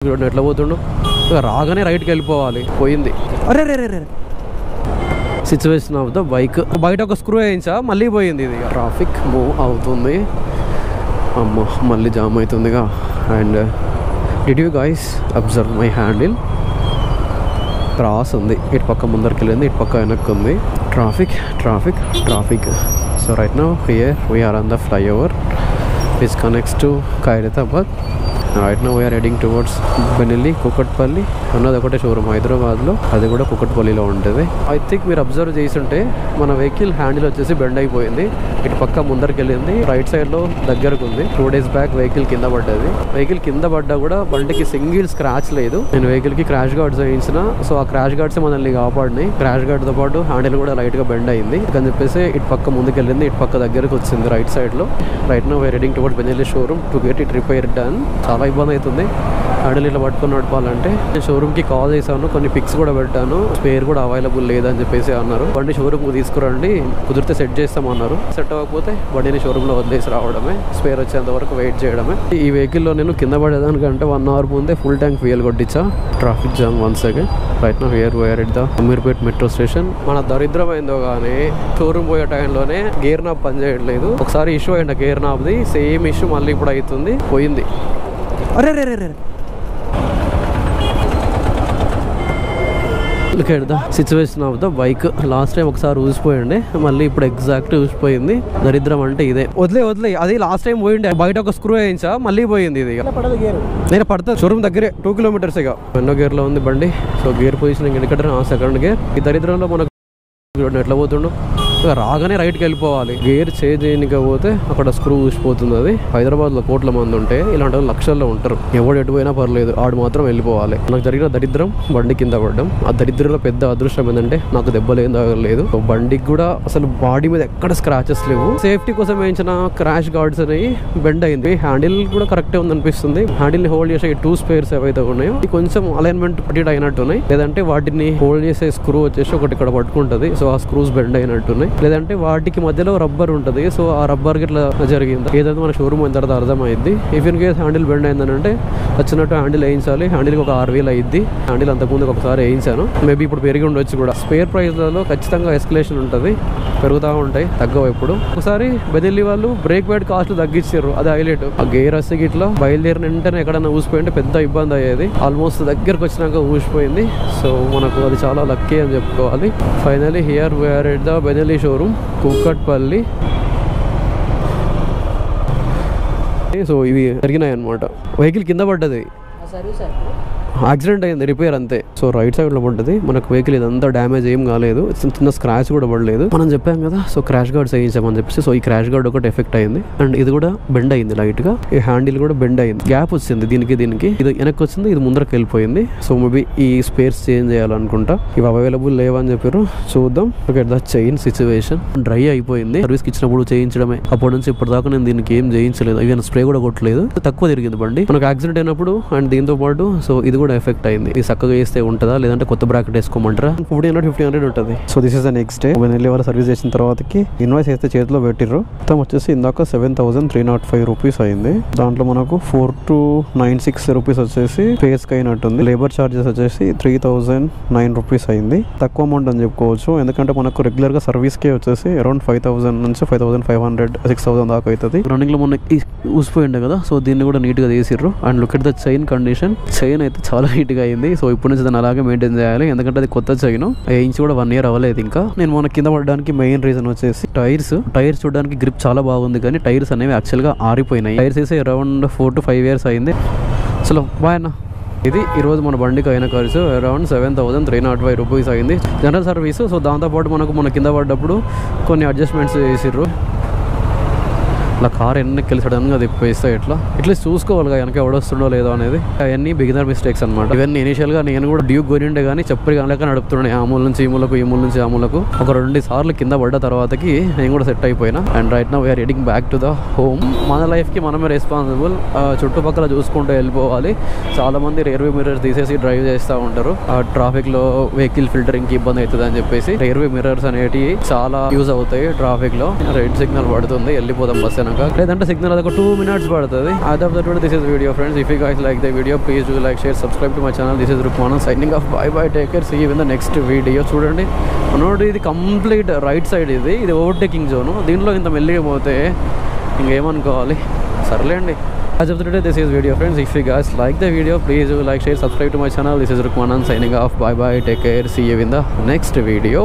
ఎట్లా పోతుండు రాగానే రైట్కి వెళ్ళిపోవాలి పోయింది అరే రే రే సిచ్యువేషన్ ఆఫ్ ద బైక్ బయట ఒక స్క్రూ వేయించా మళ్ళీ పోయింది ఇది ట్రాఫిక్ మూవ్ అవుతుంది అమ్మ మళ్ళీ జామ్ అవుతుందిగా and did you guys observe my handle cross ఉంది ఇటు పక్క ముందరికి వెళ్ళింది ఇటు పక్క వెనక్కి ఉంది traffic traffic traffic so right now here we're on the flyover which connects to Khairatabad right now we're heading towards Benelli Kukatpally అన్నది ఒకటే షోరూమ్ హైదరాబాద్లో అది కూడా కుకట్పల్లిలో ఉంటుంది ఐ థింక్ మీరు అబ్జర్వ్ చేస్తుంటే మన వెహికల్ హ్యాండిల్ వచ్చేసి బెండ్ అయిపోయింది ఇటు పక్క ముందరికి వెళ్ళింది రైట్ సైడ్లో దగ్గరకు ఉంది 2 days బ్యాక్ వెహికల్ కింద పడ్డది వెహికల్ కింద పడ్డా కూడా బండికి సింగిల్ స్క్రాచ్ లేదు నేను వెహికల్కి క్రాష్ గార్డ్స్ వేయించిన సో ఆ క్రాష్ గార్డ్స్ మనల్ని కాపాడినాయి క్రాష్ గార్డ్తో పాటు హ్యాండిల్ కూడా లైట్గా బెండ్ అయింది అని చెప్పేసి ఇటు పక్క ముందుకు వెళ్ళింది ఇటు పక్క దగ్గరకు వచ్చింది రైట్ సైడ్లో right now we're heading towards Benelli showroom to get it repair done చాలా ఇబ్బంది అవుతుంది హ్యాండిల్ ఇట్లా పట్టుకొని నడపాలంటే నేను షోరూమ్కి కాల్ చేశాను కొన్ని పిక్స్ కూడా పెట్టాను స్పేర్ కూడా అవైలబుల్ లేదని చెప్పేసి అన్నారు బండి షోరూమ్కి తీసుకురండి కుదిరితే సెట్ చేస్తామన్నారు సెట్ అవ్వకపోతే బండిని షోరూమ్లో వదిలేసి రావడమే స్పేర్ వచ్చేంత వరకు వెయిట్ చేయడమే ఈ వెహికల్లో నేను కింద పడేదానికంటే 1 hour ముందే ఫుల్ ట్యాంక్ ఫ్యూయల్ కొట్టించా traffic jam 1 second right now here we're at the Ameerpet metro station మన దరిద్రమైందో కానీ షోరూమ్ పోయే టైంలోనే గేర్ నాబ్ పనిచేయట్లేదు ఒకసారి ఇష్యూ అయిన గేర్ నాబ్ది సేమ్ ఇష్యూ మళ్ళీ ఇప్పుడు అవుతుంది పోయింది అరే రే రే రే look at the situation of the bike last time ఒకసారి ఊసిపోయిండే మళ్ళీ ఇప్పుడు ఎగ్జాక్ట్ ఊసిపోయింది దరిద్రం అంటే ఇదే వదిలే అది లాస్ట్ టైం పోయిండే బయట ఒక స్క్రూ వేయించా మళ్ళీ పోయింది ఇది నేను పడతా షోరూమ్ దగ్గరే 2 kilometers ఇక ఎన్నో గేర్ లో ఉంది బండి so gear position indicator second gear ఈ దరిద్రంలో మనకు ఎట్లా పోతుండు రాగానే రైట్కి వెళ్ళిపోవాలి గేర్ చేంజ్ చేయకపోతే అక్కడ స్క్రూ ఊసిపోతుంది అది హైదరాబాద్లో కోట్ల మంది ఉంటే ఇలాంటి వాళ్ళు లక్షల్లో ఉంటారు ఎవడు ఎటు పోయినా పర్లేదు ఆడు మాత్రం వెళ్ళిపోవాలి నాకు జరిగిన దరిద్రం బండి కింద పడ్డం ఆ దరిద్రంలో పెద్ద అదృష్టం ఏంటంటే నాకు దెబ్బలు ఏం తగలేదు బండికి కూడా అసలు బాడీ మీద ఎక్కడ స్క్రాచెస్ లేవు సేఫ్టీ కోసం వేయించిన క్రాష్ గార్డ్స్ అనేవి బెండ్ అయింది హ్యాండిల్ కూడా కరెక్టే ఉంది అనిపిస్తుంది హ్యాండిల్ ని హోల్డ్ చేసే 2 spares ఏవైతే ఉన్నాయో కొంచెం అలైన్మెంట్ పట్టి అయినట్టున్నాయి లేదంటే వాటిని హోల్డ్ చేసే స్క్రూ వచ్చేసి ఒకటి ఇక్కడ పట్టుకుంటది సో ఆ స్క్రూస్ బెండ్ అయినట్టున్నాయి లేదంటే వాటికి మధ్యలో రబ్బర్ ఉంటుంది సో ఆ రబ్బర్ ఇట్లా జరిగింది ఏదైతే మన షోరూమ్ అయిన తర్వాత అర్థమైంది if in case handle bend అయిందనంటే వచ్చినట్టు హ్యాండిల్ వేయించాలి హ్యాండిల్కి ఒక 6,000 అయింది హ్యాండిల్ అంతకుముందు ఒకసారి వేయించాను మేబీ ఇప్పుడు పెరిగి ఉండొచ్చు కూడా స్పేర్ ప్రైస్లలో ఖచ్చితంగా ఎస్కలేషన్ ఉంటుంది పెరుగుతూ ఉంటాయి తగ్గవు ఎప్పుడు ఒకసారి బెనెల్లి వాళ్ళు బ్రేక్ ప్యాడ్ కాస్ట్ తగ్గించారు అది హైలైట్ ఆ గేర్ వస్తే ఇట్లా బయలుదేరిన వెంటనే ఎక్కడైనా ఊసిపోయింటే పెద్ద ఇబ్బంది అయ్యేది ఆల్మోస్ట్ దగ్గరకు వచ్చినాక ఊసిపోయింది సో మనకు అది చాలా లక్కీ అని చెప్పుకోవాలి finally here we're at the Benelli showroom Kukatpally so ఇవి జరిగినాయి అనమాట వెహికల్ కింద పడ్డది యాక్సిడెంట్ అయింది రిపేర్ అంతే సో రైట్ సైడ్ లో పడ్డది మనకు వెహికల్ ఇదంతా డ్యామేజ్ ఏం కాలేదు చిన్న స్క్రాచ్ కూడా పడలేదు మనం చెప్పాం కదా సో క్రాష్ గార్డ్స్ వేయించామని చెప్పేసి సో ఈ క్రాష్ గార్డ్ ఒకటి ఎఫెక్ట్ అయింది అండ్ ఇది కూడా బెండ్ అయింది లైట్ గా ఈ హ్యాండిల్ కూడా బెండ్ అయింది గ్యాప్ వచ్చింది దీనికి ఇది వెనక్కి వచ్చింది ఇది ముందరకు వెళ్ళిపోయింది సో మేబీ ఈ స్పేర్స్ చేంజ్ చేయాలనుకుంటా ఇవి అవైలబుల్ లేవని చెప్పారు చూద్దాం ద చైన్ సిచ్యువేషన్ డ్రై అయిపోయింది సర్వీస్ కి ఇచ్చినప్పుడు చేయించడమే అప్పటి నుంచి ఇప్పటిదాకా నేను దీనికి ఏం చేయించలేదు ఈవెన్ స్ప్రే కూడా కొట్టలేదు తక్కువ తిరిగింది బండి మనకు యాక్సిడెంట్ అయినప్పుడు అండ్ దీంతో పాటు సో ఇది కూడా ఎఫెక్ట్ అయింది ఇది చక్కగా చేస్తే ఉంటుందా లేదంటే కొత్త బ్రాకెట్ వేసుకోమంటారా 1400-1500 ఉంటుంది so this is the next day వెళ్ళి వాళ్ళ సర్వీస్ చేసిన తర్వాతకి ఇన్వాయిస్ అయితే చేతిలో పెట్టిర్రు మొత్తం వచ్చేసి ఇందాక 7,305 రూపీస్ అయింది దాంట్లో మనకు 4,296 రూపీస్ వచ్చేసి ఫేస్ కి అయినట్టుంది లేబర్ చార్జెస్ వచ్చేసి 3,009 రూపీస్ అయింది తక్కువ అమౌంట్ అని చెప్పుకోవచ్చు ఎందుకంటే మనకు రెగ్యులర్ గా సర్వీస్ కి వచ్చేసి అరౌండ్ 5,000 నుంచి 5,500-6,000 దాకా అవుతుంది రన్నింగ్ లో మనకి ఊసిపోయిండే కదా సో దీన్ని కూడా నీట్ గా చేసిర్రు and look at the chain condition chain అయితే చాలా నీట్ గా అయింది సో ఇప్పుడు నుంచి దాన్ని అలాగే మెయింటైన్ చేయాలి ఎందుకంటే అది కొత్త చైన్ వేయించి కూడా 1 year అవ్వలేదు ఇంకా నేను మన కింద పడడానికి మెయిన్ రీజన్ వచ్చేసి టైర్స్ చూడడానికి గ్రిప్ చాలా బాగుంది కానీ టైర్స్ అనేవి యాక్చువల్ గా ఆరిపోయినాయి టైర్స్ వేసి అరౌండ్ 4 to 5 years అయింది చలో బాయ్ అన్న ఇది ఈరోజు మన బండికి అయిన ఖర్చు అరౌండ్ 7,305 రూపీస్ అయింది జనరల్ సర్వీస్ సో దాంతోపాటు మనకు మన కింద పడ్డప్పుడు కొన్ని అడ్జస్ట్మెంట్స్ చేసిర్రు ఇలా కార్ ఎన్నికలు సడన్గా తిప్పేస్తే ఇట్లా చూసుకోవాలి వెనక ఎవడొస్తుండో లేదో అనేది అవన్నీ బిగినర్ మిస్టేక్స్ అనమాట ఇవన్నీ ఇనిషియల్గా నేను కూడా డ్యూక్ కొనిండే కానీ చెప్పరి కనుక నడుపుతున్నాను ఆ మూల నుంచి ఈ మూలకు ఈ మూల నుంచి ఆ మూలకు ఒక 2 సార్లు కింద పడ్డ తర్వాతకి నేను కూడా సెట్ అయిపోయినా and right now we're heading back to the home మన లైఫ్కి మనమే రెస్పాన్సిబుల్ చుట్టుపక్కల చూసుకుంటూ వెళ్ళిపోవాలి చాలా మంది రియర్వీ మిర్రర్స్ తీసేసి డ్రైవ్ చేస్తూ ఉంటారు ఆ ట్రాఫిక్ లో వెహికల్ ఫిల్టరింగ్ కి ఇబ్బంది అవుతుంది అని చెప్పేసి రియర్వీ మిర్రర్స్ అనేటివి చాలా యూజ్ అవుతాయి ట్రాఫిక్ లో రెడ్ సిగ్నల్ పడుతుంది వెళ్ళిపోదాం బస్ కనుక, లేదంటే సిగ్నల్ అది ఒక 2 minutes పడుతుంది. Other that this is video friends. If you guys like the video please do like, share, subscribe to my channel. This is Rukman signing off. Bye bye, take care, see you in the next video. చూడండి మనోడు ఇది complete right side, ఇది overtaking zone. దీంట్లో ఇంత మెల్లిగా పోతే ఇంకేమనుకోవాలి. సర్లేండి. As of the day, this is video friends. If you guys like the video, please do like, share, subscribe to my channel. This is Rukmanan signing off. Bye bye, take care, see you in the next video.